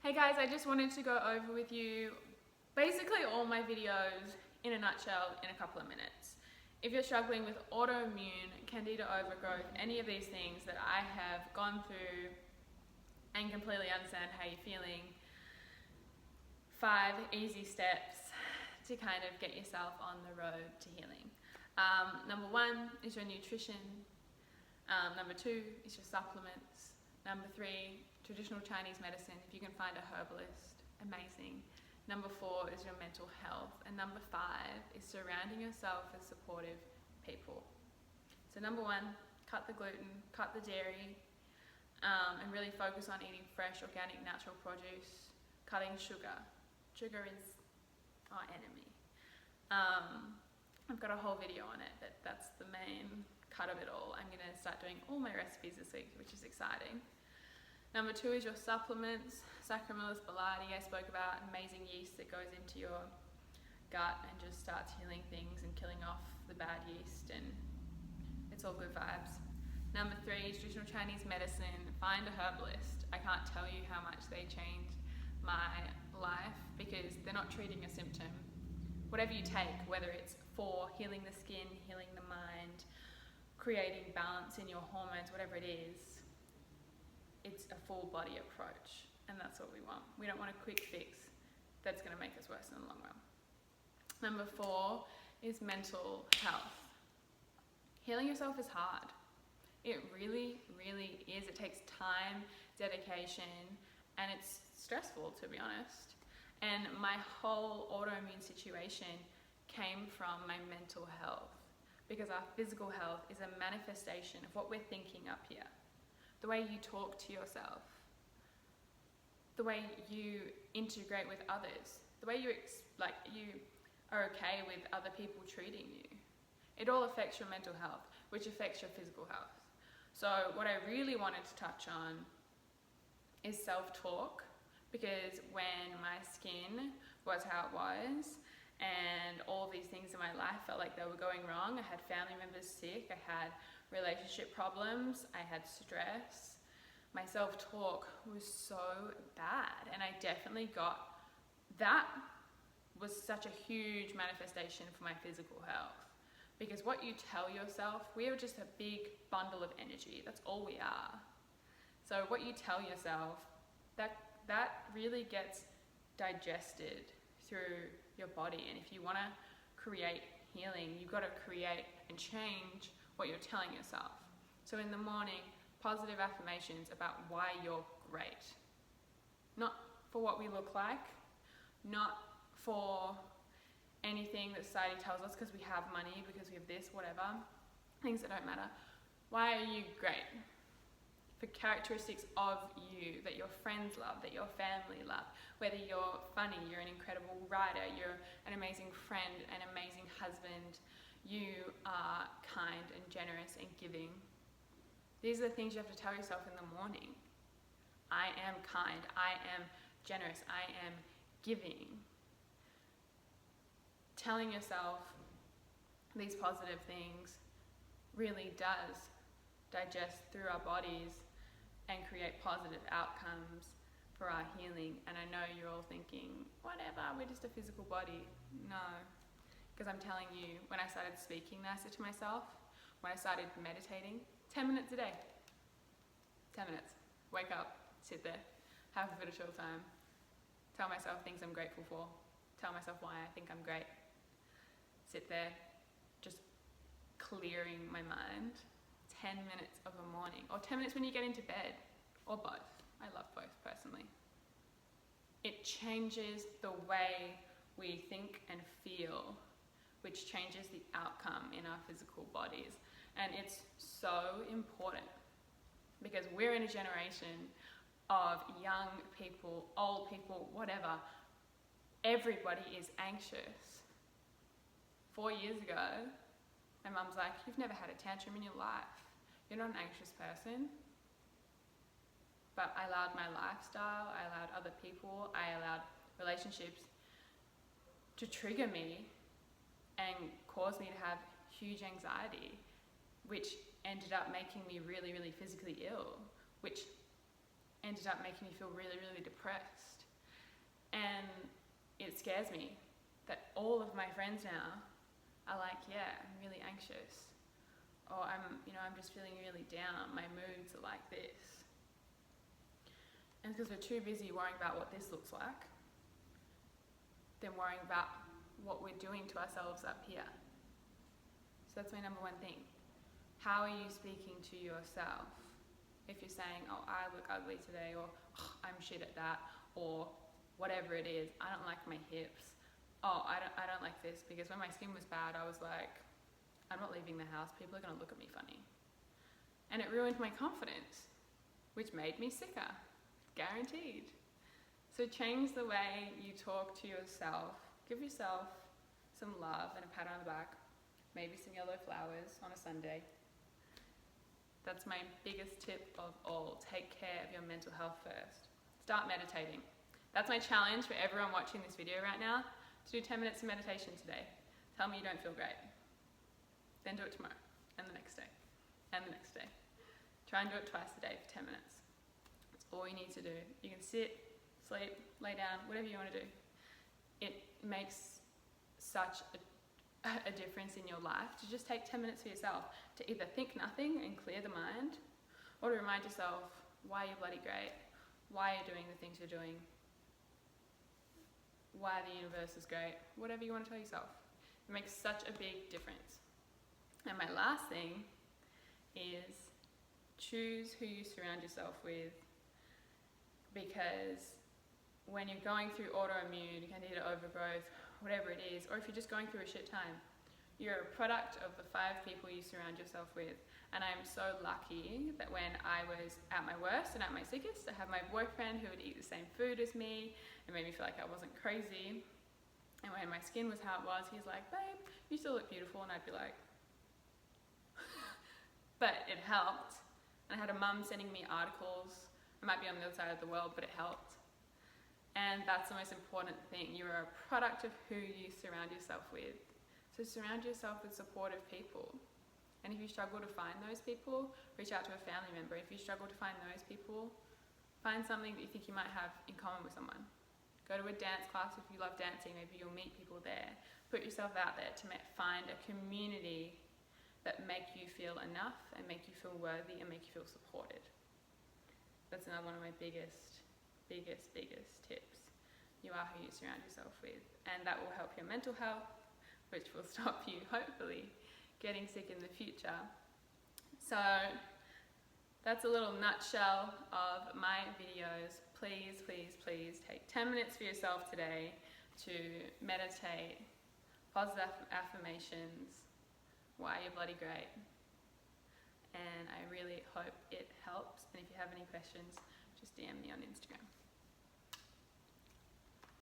Hey guys, I just wanted to go over with you basically all my videos in a nutshell in a couple of minutes. If you're struggling with autoimmune, candida overgrowth, any of these things that I have gone through and completely understand how you're feeling, 5 easy steps to kind of get yourself on the road to healing. Number 1 is your nutrition. Number 2 is your supplements. Number 3, traditional Chinese medicine. If you can find a herbalist, amazing. Number 4 is your mental health. And number 5 is surrounding yourself with supportive people. So number 1, cut the gluten, cut the dairy, and really focus on eating fresh, organic, natural produce. Cutting sugar. Sugar is our enemy. I've got a whole video on it, but that's the main cut of it all. I'm gonna start doing all my recipes this week, which is exciting. Number 2 is your supplements. Saccharomyces boulardii, I spoke about, amazing yeast that goes into your gut and just starts healing things and killing off the bad yeast, and it's all good vibes. Number 3 is traditional Chinese medicine. Find a herbalist. I can't tell you how much they changed my life because they're not treating a symptom. Whatever you take, whether it's for healing the skin, healing the mind, creating balance in your hormones, whatever it is, it's a full body approach, and that's what we want. We don't want a quick fix that's going to make us worse in the long run. Number 4 is mental health. Healing yourself is hard. It really, really is. It takes time, dedication, and it's stressful, to be honest. And my whole autoimmune situation came from my mental health, because our physical health is a manifestation of what we're thinking up here. The way you talk to yourself, the way you integrate with others, the way you are okay with other people treating you. It all affects your mental health, which affects your physical health. So what I really wanted to touch on is self-talk, because when my skin was how it was and all these things in my life felt like they were going wrong, I had family members sick, I had relationship problems, I had stress, my self-talk was so bad, and I definitely got, that was such a huge manifestation for my physical health, because what you tell yourself, we are just a big bundle of energy, that's all we are. So what you tell yourself, that really gets digested through your body, and if you want to create healing, you've got to create and change what you're telling yourself. So in the morning, positive affirmations about why you're great. Not for what we look like, not for anything that society tells us because we have money, because we have this, whatever, things that don't matter. Why are you great? For characteristics of you that your friends love, that your family love. Whether you're funny, you're an incredible writer, you're an amazing friend, an amazing husband, you are kind and generous and giving. These are the things you have to tell yourself in the morning. I am kind, I am generous, I am giving. Telling yourself these positive things really does digest through our bodies and create positive outcomes for our healing. And I know you're all thinking, whatever, we're just a physical body. No, because I'm telling you, when I started speaking nicer to myself, when I started meditating, 10 minutes a day, 10 minutes, wake up, sit there, have a bit of chill time, tell myself things I'm grateful for, tell myself why I think I'm great, sit there, just clearing my mind. 10 minutes of a morning, or 10 minutes when you get into bed, or both. I love both personally. It changes the way we think and feel, which changes the outcome in our physical bodies. And it's so important because we're in a generation of young people, old people, whatever. Everybody is anxious. 4 years ago, my mum's like, you've never had a tantrum in your life. You're not an anxious person. But I allowed my lifestyle, I allowed other people, I allowed relationships to trigger me and cause me to have huge anxiety, which ended up making me really, really physically ill, which ended up making me feel really, really depressed. And it scares me that all of my friends now are like, yeah, I'm really anxious, or I'm just feeling really down, my moods are like this. And because we're too busy worrying about what this looks like than worrying about what we're doing to ourselves up here. So that's my number one thing. How are you speaking to yourself? If you're saying, oh, I look ugly today, or oh, I'm shit at that, or whatever it is, I don't like my hips, oh, I don't like this, because when my skin was bad, I was like, I'm not leaving the house, people are going to look at me funny. And it ruined my confidence, which made me sicker, guaranteed. So change the way you talk to yourself. Give yourself some love and a pat on the back, maybe some yellow flowers on a Sunday. That's my biggest tip of all. Take care of your mental health first. Start meditating. That's my challenge for everyone watching this video right now, to do 10 minutes of meditation today. Tell me you don't feel great. Then do it tomorrow, and the next day, and the next day. Try and do it twice a day for 10 minutes. That's all you need to do. You can sit, sleep, lay down, whatever you want to do. It makes such a difference in your life to just take 10 minutes for yourself, to either think nothing and clear the mind, or to remind yourself why you're bloody great, why you're doing the things you're doing, why the universe is great, whatever you want to tell yourself. It makes such a big difference. And my last thing is choose who you surround yourself with, because when you're going through autoimmune, candida overgrowth, whatever it is, or if you're just going through a shit time, you're a product of the 5 people you surround yourself with. And I'm so lucky that when I was at my worst and at my sickest, I had my boyfriend who would eat the same food as me and made me feel like I wasn't crazy. And when my skin was how it was, he's like, babe, you still look beautiful. And I'd be like, but it helped. And I had a mum sending me articles. I might be on the other side of the world, but it helped. And that's the most important thing. You're a product of who you surround yourself with. So surround yourself with supportive people. And if you struggle to find those people, reach out to a family member. If you struggle to find those people, find something that you think you might have in common with someone. Go to a dance class if you love dancing. Maybe you'll meet people there. Put yourself out there to find a community that make you feel enough and make you feel worthy and make you feel supported. That's another one of my biggest tips. You are who you surround yourself with. And that will help your mental health, which will stop you, hopefully, getting sick in the future. So that's a little nutshell of my videos. Please, please, please take 10 minutes for yourself today to meditate, positive affirmations, why you're bloody great. And I really hope it helps. And if you have any questions, just DM me on Instagram.